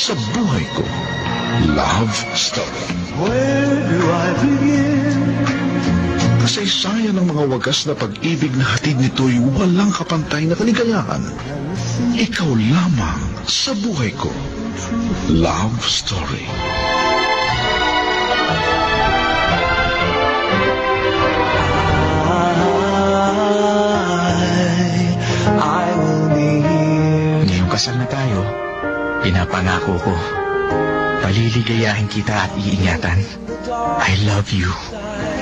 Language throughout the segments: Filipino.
sa buhay ko. Love Story. Where do I begin? Kasaysayan ng mga wagas na pag-ibig na hatid nito'y walang kapantay na kaligayahan. Ikaw lamang sa buhay ko. Love Story. I will be here. Ngayong kasal na tayo, pinapangako ko, paliligayahin kita at iingatan. I love you.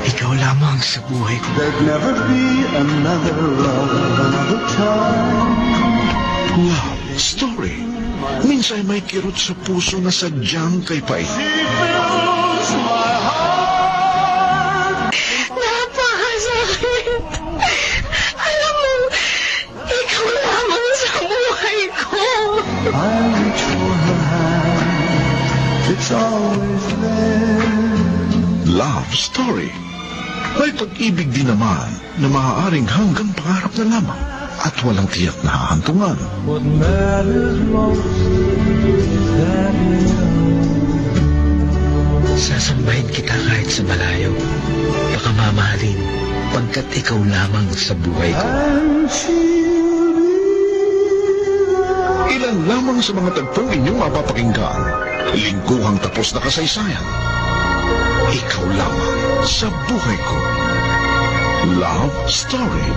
Ikaw lamang sa buhay ko. There'd never be another love, another time. Love Story. Minsan may kirot sa puso na sadyang kay pait. Fills my heart. Napakasakit. Alam mo, ikaw lamang sa buhay ko. I reach for her hand. It's always there. Love Story. May pag-ibig din naman na maaaring hanggang pangarap na lamang at walang tiyak na hahantungan. What matters most is that you know. Sasambahin kita kahit sa malayo. Pakamamahalin, pagkat ikaw lamang sa buhay ko. And she'll be Ilan lamang sa mga tagpong inyong mapapakinggan. Lingguhang tapos na kasaysayan. Ikaw lamang sa buhay ko. Love Story.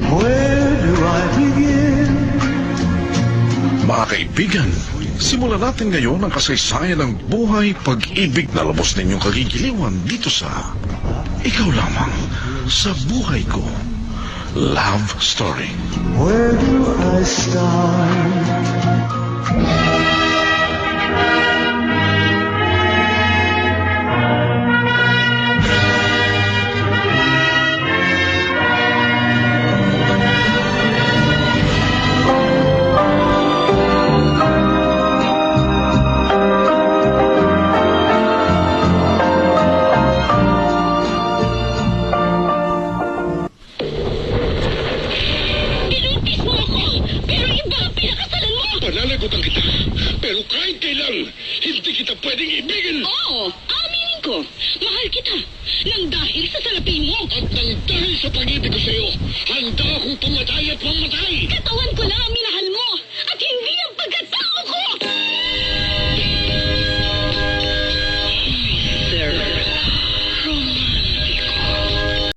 Where do I begin? Mga kaibigan, simulan natin ngayon ang kasaysayan ng buhay pag-ibig na lubos ninyong kagigiliwan dito sa Ikaw lamang sa buhay ko. Love Story. Where do I start? Pinuntis mo ako, pero iba ang pinakasalan mo. Pananagutan kita, pero kahit kailan, hindi kita pwedeng ibigin. Oo, aminin ko. Mahal kita. Nang dahil sa salapi mo. At nang dahil sa pag-ibig ko sa'yo, handa akong pumatay at mamatay. Katawan ko lang ang minahal mo.